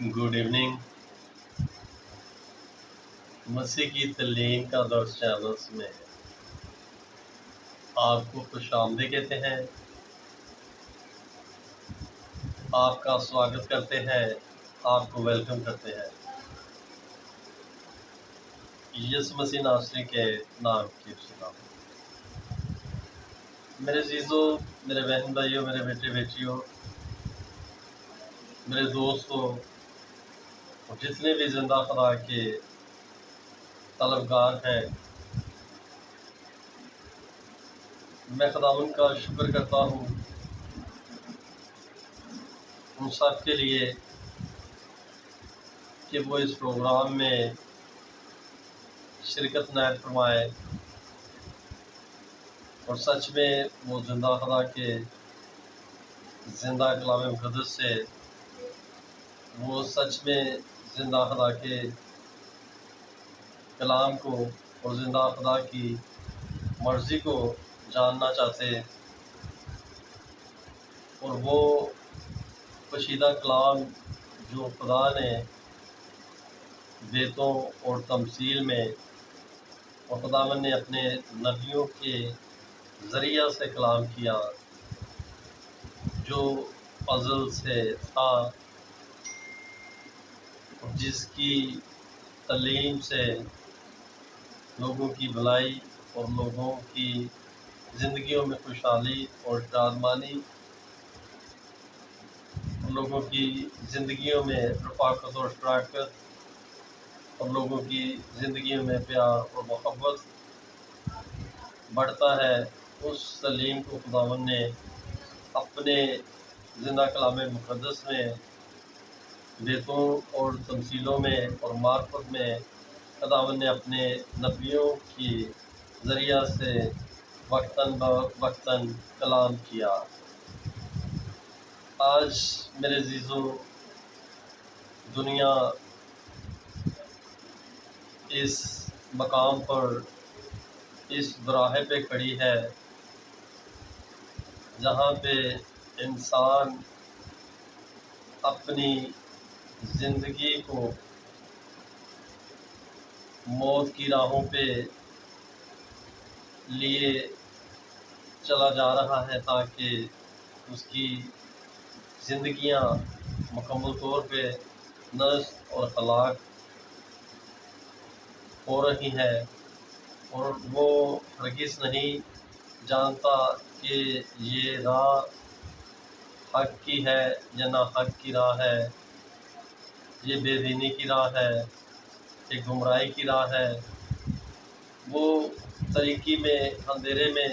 Good evening. مسیح کی تعلیم کا درس چینلز میں آپ کو خوش آمدید کہتے ہیں، آپ کا سواگت کرتے ہیں، آپ کو ویلکم کرتے ہیں یسوع مسیح ناصری کے نام کی سلام۔ میرے عزیزو، میرے بہن بھائیوں، میرے بیٹے بیٹیوں، میرے دوستوں، جتنے بھی زندہ خدا کے طلبگار ہیں، میں خداوند کا شکر کرتا ہوں ان سب کے لیے کہ وہ اس پروگرام میں شرکت عنایت فرمائے اور سچ میں وہ زندہ خدا کے زندہ کلام مقدس سے وہ سچ میں زندہ خدا کے کلام کو اور زندہ خدا کی مرضی کو جاننا چاہتے، اور وہ پوشیدہ کلام جو خدا نے بیتوں اور تمثیل میں اور خداوند نے اپنے نبیوں کے ذریعہ سے کلام کیا، جو ازل سے تھا، جس کی تعلیم سے لوگوں کی بھلائی اور لوگوں کی زندگیوں میں خوشحالی اور شادمانی، لوگوں کی زندگیوں میں رفاقت اور شراکت، اور لوگوں کی زندگیوں میں پیار اور محبت بڑھتا ہے، اس تعلیم کو خداوند نے اپنے زندہ کلام مقدس میں بیتوں اور تمثیلوں میں اور معرفت میں خداوند نے اپنے نبیوں کی ذریعہ سے وقتاً وقتاً کلام کیا۔ آج میرے عزیزو، دنیا اس مقام پر، اس براہے پہ کھڑی ہے جہاں پہ انسان اپنی زندگی کو موت کی راہوں پہ لیے چلا جا رہا ہے تاکہ اس کی زندگیاں مکمل طور پہ نشت اور ہلاک ہو رہی ہیں، اور وہ ہرگز نہیں جانتا کہ یہ راہ حق کی ہے یا نہ حق کی راہ ہے، یہ بے دینی کی راہ ہے، یہ گمراہی کی راہ ہے۔ وہ تاریکی میں، اندھیرے میں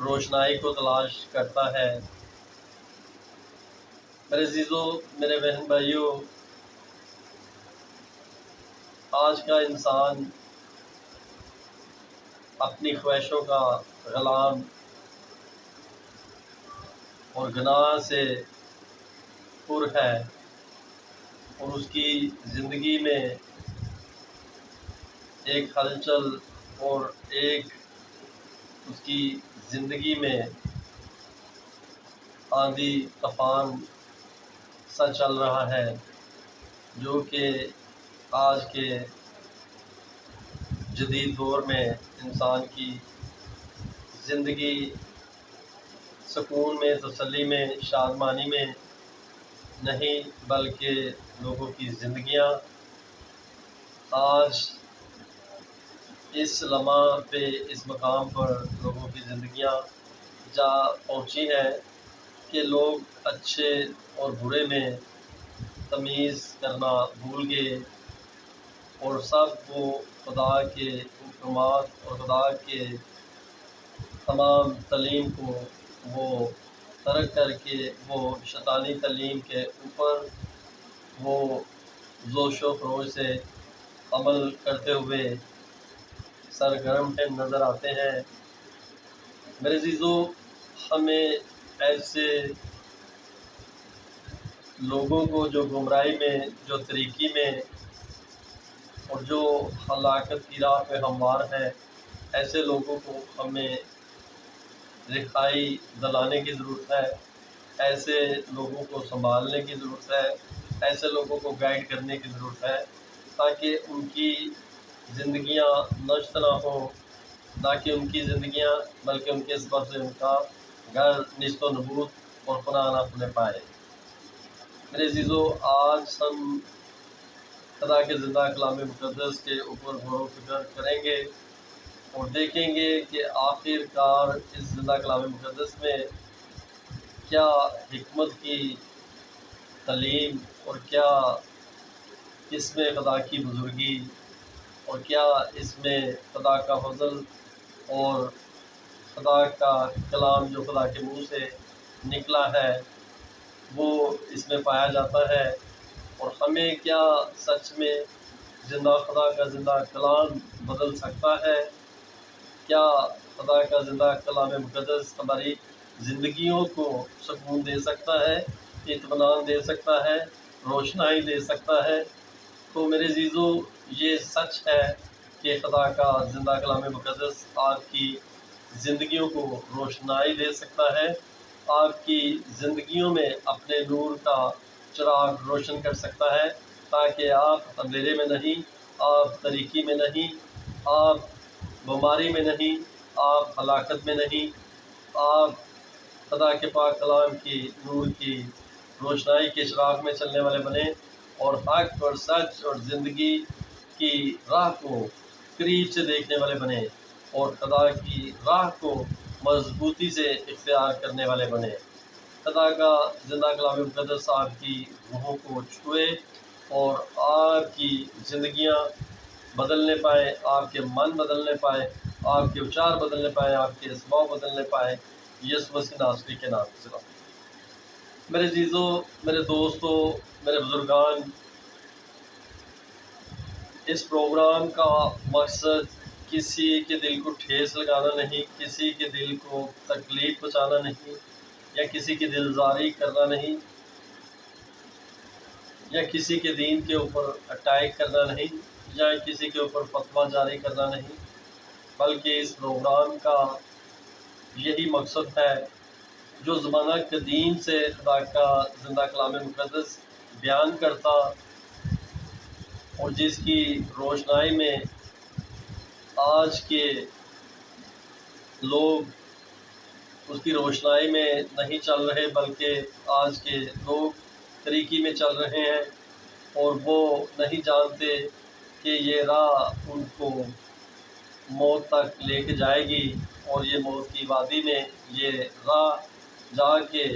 روشنائی کو تلاش کرتا ہے۔ میرے عزیزو، میرے بہن بھائیوں، آج کا انسان اپنی خواہشوں کا غلام اور گناہ سے پر ہے، اور اس کی زندگی میں ایک ہلچل اور ایک اس کی زندگی میں آندھی طوفان سا چل رہا ہے، جو کہ آج کے جدید دور میں انسان کی زندگی سکون میں، تسلی میں، شادمانی میں نہیں، بلکہ لوگوں کی زندگیاں آج اس لمحہ پہ، اس مقام پر لوگوں کی زندگیاں جا پہنچی ہیں کہ لوگ اچھے اور برے میں تمیز کرنا بھول گئے، اور سب وہ خدا کے حکمات اور خدا کے تمام تعلیم کو وہ ترک کر کے وہ شیطانی تعلیم کے اوپر وہ جوش و خروش سے عمل کرتے ہوئے سرگرم نظر آتے ہیں۔ میرے عزیزو، ہمیں ایسے لوگوں کو جو گمراہی میں، جو طریقی میں اور جو ہلاکت کی راہ پہ ہموار ہیں، ایسے لوگوں کو ہمیں رہائی دلانے کی ضرورت ہے، ایسے لوگوں کو سنبھالنے کی ضرورت ہے، ایسے لوگوں کو گائیڈ کرنے کی ضرورت ہے تاکہ ان کی زندگیاں نشت نہ ہوں، نہ کہ ان کی زندگیاں بلکہ ان کے سبب سے ان کا گھر نیست و نبود اور پناہ نہ ہونے پائے۔ میرے عزیزو، آج ہم خدا کے زندہ کلام مقدس کے اوپر غور و فکر کریں گے اور دیکھیں گے کہ آخر کار اس زندہ کلام مقدس میں کیا حکمت کی تعلیم اور کیا اس میں خدا کی بزرگی اور کیا اس میں خدا کا فضل اور خدا کا کلام جو خدا کے منہ سے نکلا ہے وہ اس میں پایا جاتا ہے، اور ہمیں کیا سچ میں زندہ خدا کا زندہ کلام بدل سکتا ہے؟ کیا خدا کا زندہ کلام مقدس ہماری زندگیوں کو سکون دے سکتا ہے، اطمینان دے سکتا ہے، روشنائی دے سکتا ہے؟ تو میرے عزیزو، یہ سچ ہے کہ خدا کا زندہ کلام مقدس آپ کی زندگیوں کو روشنائی دے سکتا ہے، آپ کی زندگیوں میں اپنے نور کا چراغ روشن کر سکتا ہے، تاکہ آپ اندھیرے میں نہیں، آپ تاریکی میں نہیں، آپ بیماری میں نہیں، آپ ہلاکت میں نہیں، آپ خدا کے پاک کلام کی نور کی روشنائی کے چراغ میں چلنے والے بنے اور حق اور سچ اور زندگی کی راہ کو قریب سے دیکھنے والے بنے اور خدا کی راہ کو مضبوطی سے اختیار کرنے والے بنے۔ خدا کا زندہ کلام مقدس آپ کی روحوں کو چھوئے اور آپ کی زندگیاں بدلنے پائے، آپ کے من بدلنے پائے، آپ کے اچار بدلنے پائے، آپ کے اسباب بدلنے پائے، یسوع مسیح ناصری کے نام سے۔ میرے عزیزو، میرے دوستو، میرے بزرگان، اس پروگرام کا مقصد کسی کے دل کو ٹھیس لگانا نہیں، کسی کے دل کو تکلیف پہنچانا نہیں، یا کسی کی دلزاری کرنا نہیں، یا کسی کے دین کے اوپر اٹیک کرنا نہیں، یا کسی کے اوپر فتویٰ جاری کرنا نہیں، بلکہ اس پروگرام کا یہی مقصد ہے جو زمانہ قدیم سے خدا کا زندہ کلام مقدس بیان کرتا اور جس کی روشنائی میں آج کے لوگ اس کی روشنائی میں نہیں چل رہے، بلکہ آج کے لوگ طریقی میں چل رہے ہیں، اور وہ نہیں جانتے کہ یہ راہ ان کو موت تک لے کے جائے گی، اور یہ موت کی وادی میں یہ راہ جا کے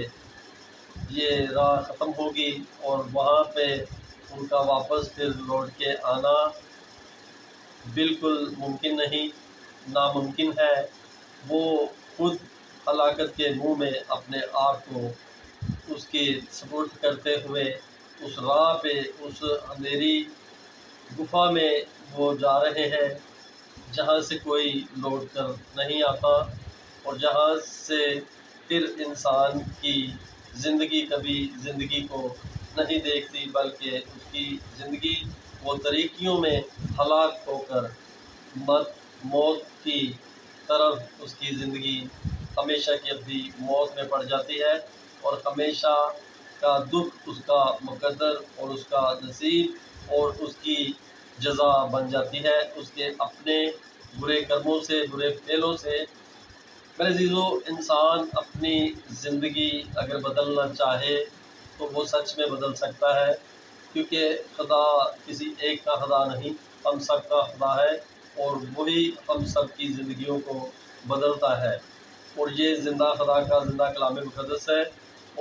یہ راہ ختم ہوگی، اور وہاں پہ ان کا واپس پھر لوٹ کے آنا بالکل ممکن نہیں، ناممکن ہے۔ وہ خود ہلاکت کے منہ میں اپنے آپ کو اس کی سپرد کرتے ہوئے اس راہ پہ، اس اندھیری گفا میں وہ جا رہے ہیں جہاں سے کوئی لوٹ کر نہیں آتا، اور جہاں سے پھر انسان کی زندگی کبھی زندگی کو نہیں دیکھتی، بلکہ اس کی زندگی وہ طریقیوں میں ہلاک ہو کر موت کی طرف اس کی زندگی ہمیشہ کی ابدی موت میں پڑ جاتی ہے، اور ہمیشہ کا دکھ اس کا مقدر اور اس کا نصیب اور اس کی جزا بن جاتی ہے، اس کے اپنے برے کرموں سے، برے فعلوں سے۔ میرے عزیزو، انسان اپنی زندگی اگر بدلنا چاہے تو وہ سچ میں بدل سکتا ہے، کیونکہ خدا کسی ایک کا خدا نہیں، ہم سب کا خدا ہے، اور وہی ہم سب کی زندگیوں کو بدلتا ہے، اور یہ زندہ خدا کا زندہ کلام مقدس ہے،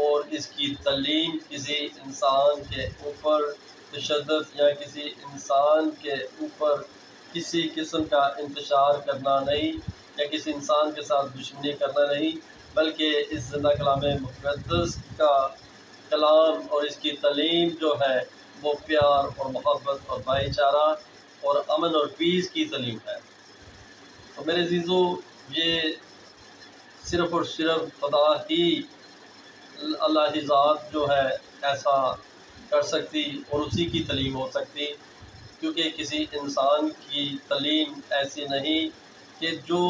اور اس کی تعلیم کسی انسان کے اوپر تشدد یا کسی انسان کے اوپر کسی قسم کا انتشار کرنا نہیں، یا کسی انسان کے ساتھ دشمنی کرنا نہیں، بلکہ اس زندہ کلام مقدس کا کلام اور اس کی تعلیم جو ہے وہ پیار اور محبت اور بھائی چارہ اور امن اور پیس کی تعلیم ہے۔ تو میرے عزیزو، یہ صرف اور صرف خدا ہی، اللہ کی ذات جو ہے ایسا کر سکتی، اور اسی کی تعلیم ہو سکتی، کیونکہ کسی انسان کی تعلیم ایسی نہیں کہ جو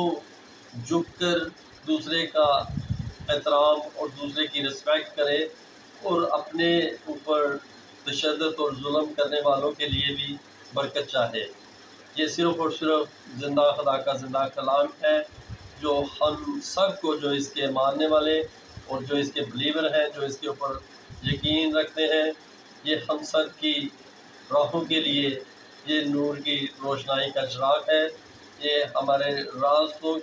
جھک کر دوسرے کا احترام اور دوسرے کی رسپیکٹ کرے اور اپنے اوپر تشدد اور ظلم کرنے والوں کے لیے بھی برکت چاہے۔ یہ صرف اور صرف زندہ خدا کا زندہ کلام ہے، جو ہم سب کو، جو اس کے ماننے والے اور جو اس کے بلیور ہیں، جو اس کے اوپر یقین رکھتے ہیں، یہ ہم سب کی راہوں کے لیے یہ نور کی روشنائی کا چراغ ہے۔ یہ ہمارے راستوں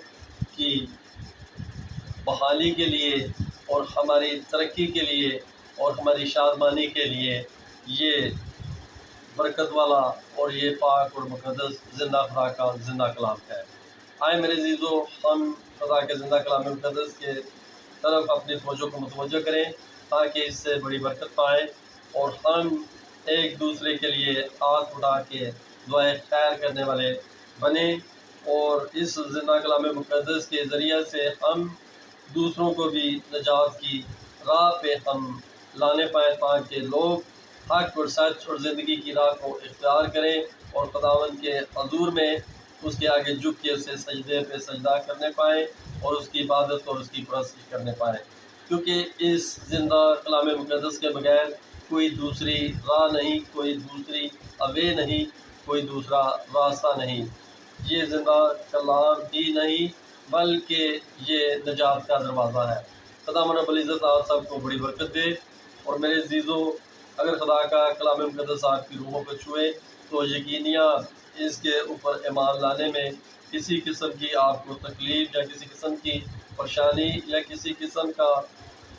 کی بحالی کے لیے اور ہماری ترقی کے لیے اور ہماری شادمانی کے لیے یہ برکت والا اور یہ پاک اور مقدس زندہ خدا کا زندہ کلام ہے۔ آئے میرے عزیزو، ہم خدا کے زندہ کلام مقدس کے طرف اپنی توجہ کو متوجہ کریں تاکہ اس سے بڑی برکت پائیں اور ہم ایک دوسرے کے لیے ہاتھ اٹھا کے دعائے خیر کرنے والے بنیں، اور اس زندہ کلام مقدس کے ذریعے سے ہم دوسروں کو بھی نجات کی راہ پہ ہم لانے پائیں تاکہ لوگ حق اور سچ اور زندگی کی راہ کو اختیار کریں اور خداوند کے حضور میں اس کے آگے جھک کے اسے سجدے پہ سجدہ کرنے پائیں اور اس کی عبادت اور اس کی پرستش کرنے پائیں، کیونکہ اس زندہ کلام مقدس کے بغیر کوئی دوسری راہ نہیں، کوئی دوسری وے نہیں، کوئی دوسرا راستہ نہیں۔ یہ زندہ کلام ہی نہیں بلکہ یہ نجات کا دروازہ ہے۔ خدا رب العزت آپ سب کو بڑی برکت دے، اور میرے عزیزو، اگر خدا کا کلام مقدس آپ کی روحوں کو چھوئے تو یقیناً اس کے اوپر ایمان لانے میں کسی قسم کی آپ کو تکلیف یا کسی قسم کی پریشانی یا کسی قسم کا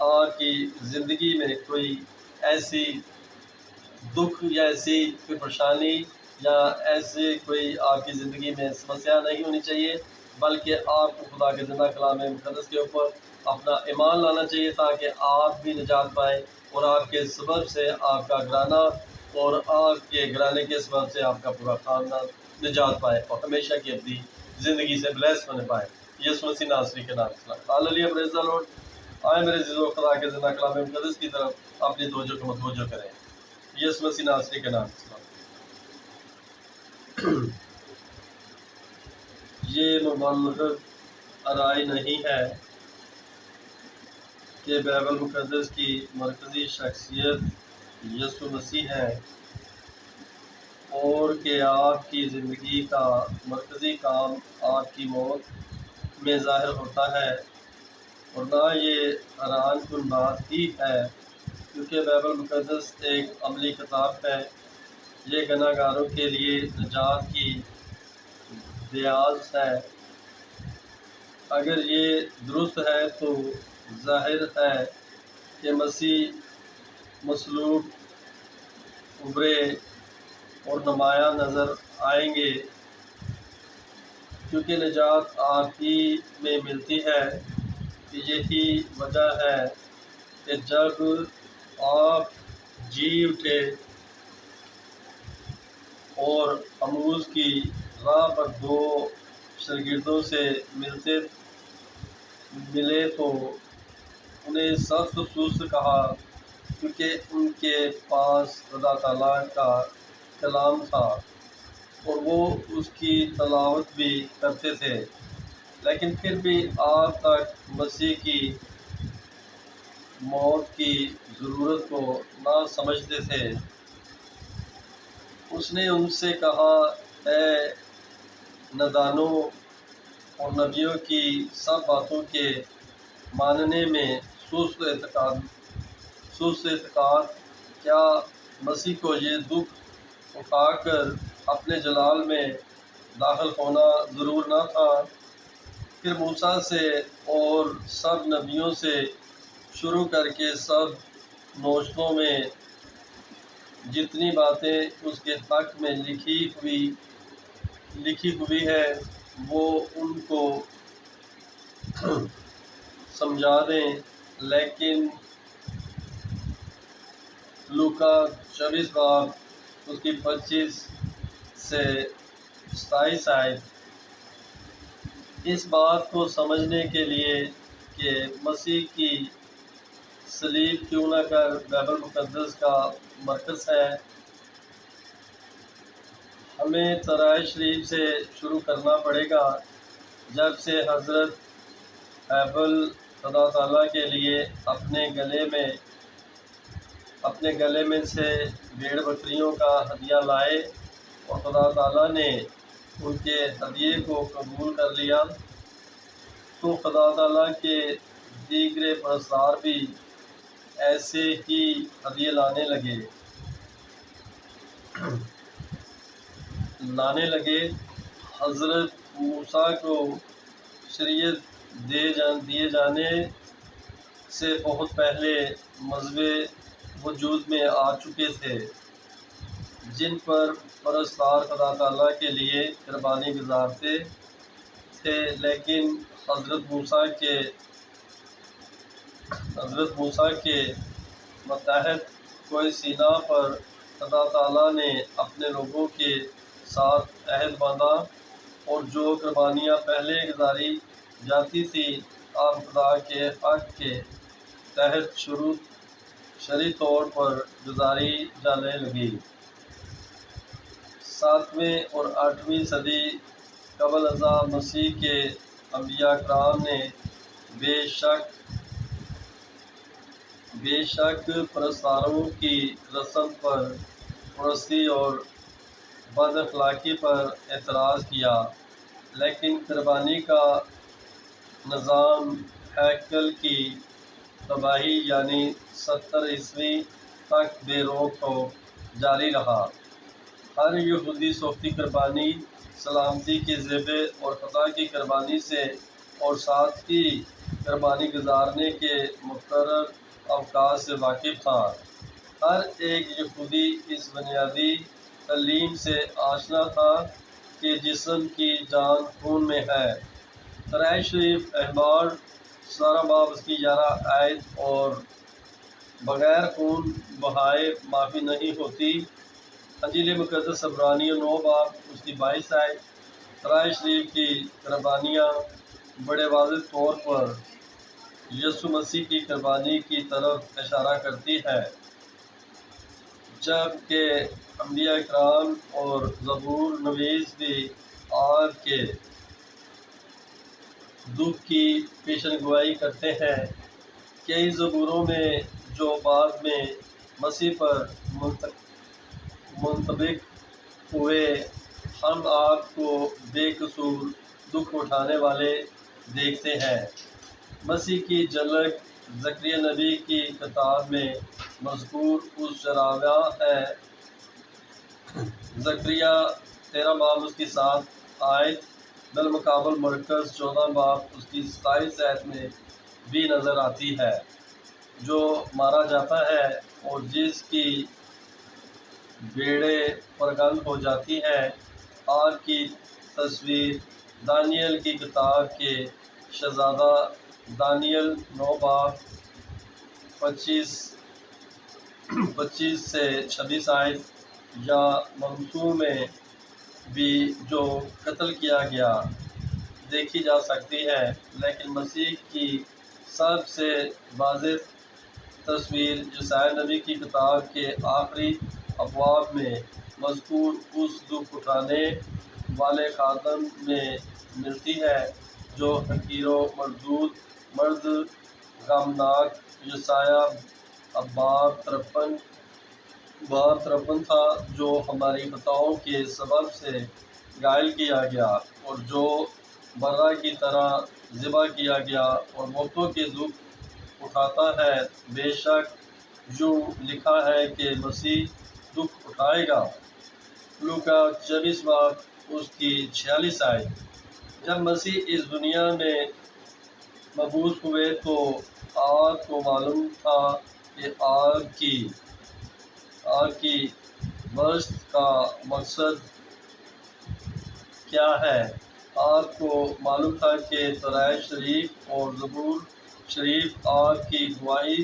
آپ کی زندگی میں کوئی ایسی دکھ یا ایسی کوئی پریشانی یا ایسے کوئی آپ کی زندگی میں سمسیا نہیں ہونی چاہیے، بلکہ آپ کو خدا کے زندہ کلام مقدس کے اوپر اپنا ایمان لانا چاہیے تاکہ آپ بھی نجات پائیں، اور آپ کے سبب سے آپ کا گھرانہ اور آپ کے گھرانے کے سبب سے آپ کا پورا خاندان نجات پائے اور ہمیشہ کی اپنی زندگی سے بلیس ہونے پائے۔ یسوع مسیح ناصری کے نام سے ہاللیلویہ، پریز دی لارڈ۔ آئے میرے عزیزو، خدا کے زندہ کلام مقدس کی طرف اپنی توجہ کو متوجہ کریں۔ یسوع مسیح ناصری کے نام سے یہ مبلغ رائے نہیں ہے کہ بائبل مقدس کی مرکزی شخصیت یسوع مسیح ہے اور کہ آپ کی زندگی کا مرکزی کام آپ کی موت میں ظاہر ہوتا ہے، اور نہ یہ حیران کن بات ہی ہے کیونکہ بائبل مقدس ایک عملی کتاب ہے۔ یہ گناہ گاروں کے لیے نجات کی دیاز ہے۔ اگر یہ درست ہے تو ظاہر ہے کہ مسیح مصلوب، ابھرے اور نمایاں نظر آئیں گے، کیونکہ نجات آپ ہی میں ملتی ہے۔ یہی وجہ ہے کہ جب آپ جی اٹھے اور امروز کی راہ پر دو شاگردوں سے ملے تو انہیں سخت افسوس کہا، کیونکہ ان کے پاس خدا تعالیٰ کا کلام تھا اور وہ اس کی تلاوت بھی کرتے تھے، لیکن پھر بھی آپ تک مسیح کی موت کی ضرورت کو نہ سمجھتے تھے۔ اس نے ان سے کہا، اے نادانوں اور نبیوں کی سب باتوں کے ماننے میں سست اعتقاد، کیا مسیح کو یہ دکھ اٹھا کر اپنے جلال میں داخل ہونا ضرور نہ تھا؟ پھر موسیٰ سے اور سب نبیوں سے شروع کر کے سب نوشتوں میں جتنی باتیں اس کے حق میں لکھی ہوئی ہے وہ ان کو سمجھا دیں۔ لیکن لوکا 24 باب اس کی 25 سے 27 آیت اس بات کو سمجھنے کے لیے کہ مسیح کی صلیب کیوں نہ کر بائبل مقدس کا مرکز ہے، ہمیں ترائے شریف سے شروع کرنا پڑے گا، جب سے حضرت ہیبل خدا تعالیٰ کے لیے اپنے گلے میں اپنے گلے میں سے بھیڑ بکریوں کا ہدیہ لائے اور خدا تعالیٰ نے ان کے ہدیے کو قبول کر لیا، تو خدا تعالیٰ کے دیگر پرستار بھی ایسے ہی ہدیے لانے لگے۔ حضرت موسیٰ کو شریعت دیے جانے سے بہت پہلے مذہب وجود میں آ چکے تھے، جن پر پرستار خدا تعالیٰ کے لیے قربانی گزارتے تھے، لیکن حضرت موسیٰ کے ماتحت کوہ سینا پر خدا تعالیٰ نے اپنے لوگوں کے ساتھ عہد باندھا، اور جو قربانیاں پہلے گزاری جاتی تھیں اب خدا کے حق کے تحت شرعی طور پر گزاری جانے لگی۔ 7ویں اور 8ویں صدی قبل ازاں مسیح کے انبیاء کرام نے بے شک پرستاروں کی رسم پرستی اور بد اخلاقی پر اعتراض کیا، لیکن قربانی کا نظام ہیکل کی تباہی یعنی 70 عیسوی تک بے روک ٹوک جاری رہا۔ ہر یہودی صوفی قربانی، سلامتی کے ذبح اور خطا کی قربانی سے اور ساتھ ہی قربانی گزارنے کے مقرر اوقات سے واقف تھا۔ ہر ایک یہودی اس بنیادی تعلیم سے آشنا تھا کہ جسم کی جان خون میں ہے۔ قرآن شریف اخبار 17 باب اس کی 11 آیت اور بغیر خون بہائے معافی نہیں ہوتی۔ انجیل مقدس عبرانیوں 9 باب اس کی 22 آیت۔ قرآن شریف کی قربانیاں بڑے واضح طور پر یسوع مسیح کی قربانی کی طرف اشارہ کرتی ہے، جبکہ انبیاء کرام اور زبور نویس بھی آگ کے دکھ کی پیشن گوئی کرتے ہیں۔ کئی زبوروں میں جو بعد میں مسیح پر منطبق ہوئے، ہم آپ کو بے قصور دکھ اٹھانے والے دیکھتے ہیں۔ مسیح کی جھلک زکریا نبی کی کتاب میں مذکور اس چراگاہ ہے۔ زکریا 13 باب اس کی 7 آیت، بالمقابل مرکز 14 باب اس کی 27 آیت میں بھی نظر آتی ہے، جو مارا جاتا ہے اور جس کی بھیڑیں پرگند ہو جاتی ہیں۔ آگ کی تصویر دانیل کی کتاب کے شہزادہ دانیل 9 باب 25 سے 26 آیت، یا منصور میں بھی جو قتل کیا گیا دیکھی جا سکتی ہے، لیکن مسیح کی سب سے واضح تصویر یسایا نبی کی کتاب کے آخری ابواب میں مذکور اس دکھ اٹھانے والے خادم میں ملتی ہے جو حقیر و مردود مرد غمناک یسایا باب 53 تھا، جو ہماری خطاؤں کے سبب سے گھائل کیا گیا اور جو برہ کی طرح ذبح کیا گیا اور موتوں کے دکھ اٹھاتا ہے۔ بے شک یوں لکھا ہے کہ مسیح دکھ اٹھائے گا۔ لوکا 24 باب اس کی 46 آیت۔ جب مسیح اس دنیا میں مبعوث ہوئے تو آپ کو معلوم تھا کہ آگ کی بست کا مقصد کیا ہے۔ آپ کو معلوم تھا کہ تورات شریف اور زبور شریف آگ کی گواہی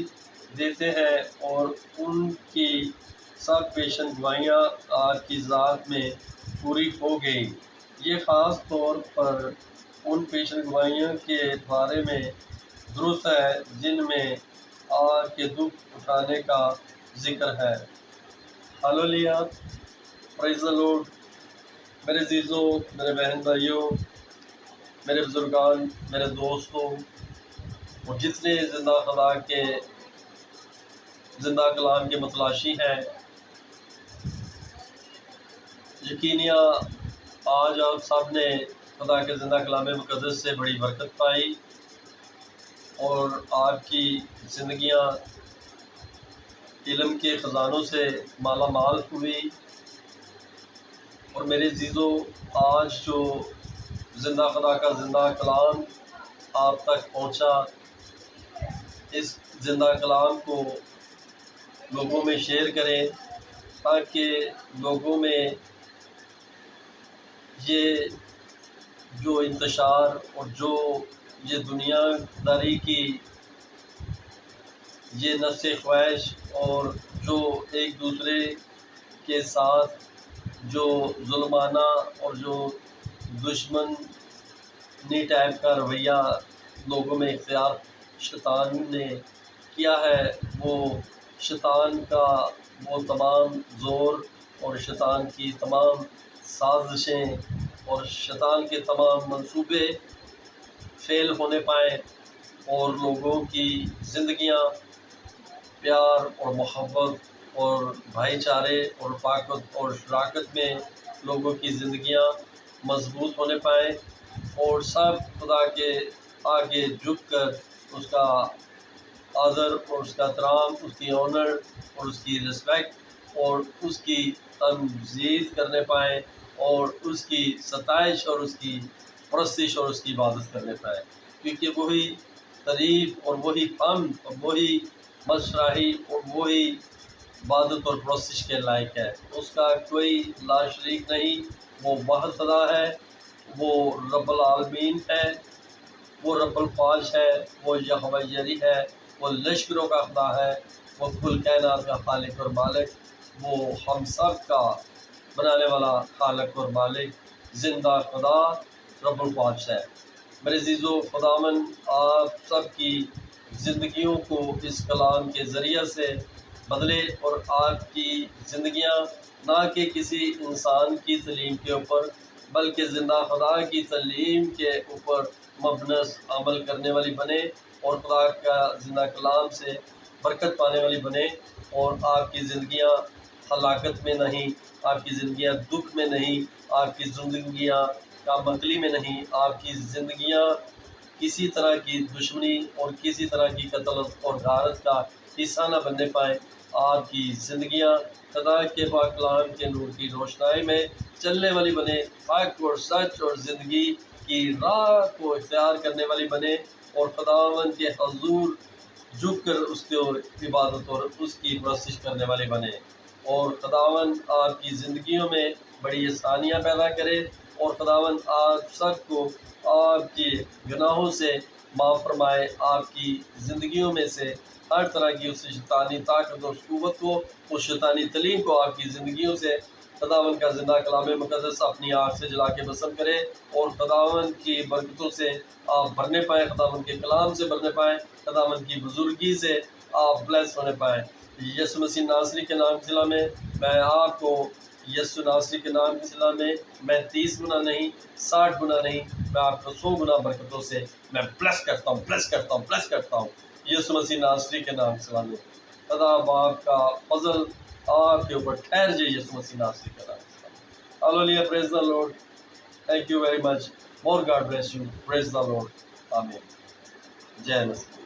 دیتے ہیں، اور ان کی سب پیشن گوئیاں آگ کی ذات میں پوری ہو گئیں۔ یہ خاص طور پر ان پیشن گوئیوں کے بارے میں درست ہے جن میں آگ کے دکھ اٹھانے کا ذکر ہے۔ ہاللویا، پریز دی لارڈ۔ میرے عزیزوں، میرے بہن بھائیوں، میرے بزرگان، میرے دوستوں، اور جتنے زندہ خدا کے زندہ کلام کے متلاشی ہیں۔ یقیناً آج آپ سب نے خدا کے زندہ کلام مقدس سے بڑی برکت پائی اور آپ کی زندگیاں علم کے خزانوں سے مالا مال ہوئی۔ اور میرے عزیزو، آج جو زندہ خدا کا زندہ کلام آپ تک پہنچا، اس زندہ کلام کو لوگوں میں شیئر کریں تاکہ لوگوں میں یہ جو انتشار اور جو یہ دنیا داری کی یہ نفس خواہش اور جو ایک دوسرے کے ساتھ جو ظلمانہ اور جو دشمنی ٹائپ کا رویہ لوگوں میں اختیار شیطان نے کیا ہے، وہ شیطان کا وہ تمام زور اور شیطان کی تمام سازشیں اور شیطان کے تمام منصوبے فیل ہونے پائیں اور لوگوں کی زندگیاں پیار اور محبت اور بھائی چارے اور طاقت اور شراکت میں لوگوں کی زندگیاں مضبوط ہونے پائیں اور سب خدا کے آگے جھک کر اس کا آدر اور اس کا احترام، اس کی آنر اور اس کی رسپیکٹ اور اس کی تمجید کرنے پائیں اور اس کی ستائش اور اس کی پرستش اور اس کی عبادت کرنے پائیں، کیونکہ وہی تعریف اور وہی حمد اور وہی مشراحی اور وہی عبادت اور پرستش کے لائق ہے۔ اس کا کوئی لا شریک نہیں، وہ واحد خدا ہے، وہ رب العالمین ہے، وہ رب الفاظ ہے، وہ یہوہ یری ہے، وہ لشکروں کا خدا ہے، وہ کل کائنات کا خالق اور مالک، وہ ہم سب کا بنانے والا خالق اور مالک زندہ خدا رب الفاظ ہے۔ میرے عزیزو، خداوند آپ سب کی زندگیوں کو اس کلام کے ذریعہ سے بدلے اور آپ کی زندگیاں نہ کہ کسی انسان کی تعلیم کے اوپر بلکہ زندہ خدا کی تعلیم کے اوپر مبنس عمل کرنے والی بنے اور خدا کا زندہ کلام سے برکت پانے والی بنے، اور آپ کی زندگیاں ہلاکت میں نہیں، آپ کی زندگیاں دکھ میں نہیں، آپ کی زندگیاں کامکلی میں نہیں، آپ کی زندگیاں کسی طرح کی دشمنی اور کسی طرح کی قتل اور غارت کا حصہ نہ بننے پائیں۔ آپ کی زندگیاں خدا کے پاک کلام کے نور کی روشنائی میں چلنے والی بنے، حق اور سچ اور زندگی کی راہ کو اختیار کرنے والی بنے اور خداوند کے حضور جھک کر اس کی عبادت اور اس کی پرستش کرنے والے بنے، اور خداوند آپ کی زندگیوں میں بڑی آسانیاں پیدا کرے اور خداوند آپ سب کو آپ کے گناہوں سے معاف فرمائے، آپ کی زندگیوں میں سے ہر طرح کی اس شیطانی طاقت اور قوت کو، اس شیطانی تعلیم کو آپ کی زندگیوں سے خداوند کا زندہ کلام مقدس اپنی آنکھ سے جلا کے بسم کرے اور خداوند کی برکتوں سے آپ بھرنے پائیں، خداوند کے کلام سے بھرنے پائیں، خداوند کی بزرگی سے آپ بلیس ہونے پائیں۔ یسوع مسیح ناصری کے نام کے صلہ میں میں آپ کو یسوع ناصری کے نام کی صلہ میں 30 گنا نہیں، 60 گنا نہیں، میں آپ کو 100 گنا برکتوں سے میں بلیس کرتا ہوں، بلیس کرتا ہوں، بلیس کرتا ہوں یسوع مسیح ناصری کے نام کی صلہ میں۔ خدا باپ کا فضل آپ کے اوپر ٹھہر جائے یسوع مسیح ناصری کے نام کی صلہ۔ Hallelujah, praise the Lord, thank you very much, more God bless you, praise the Lord, amen, جے مسیح۔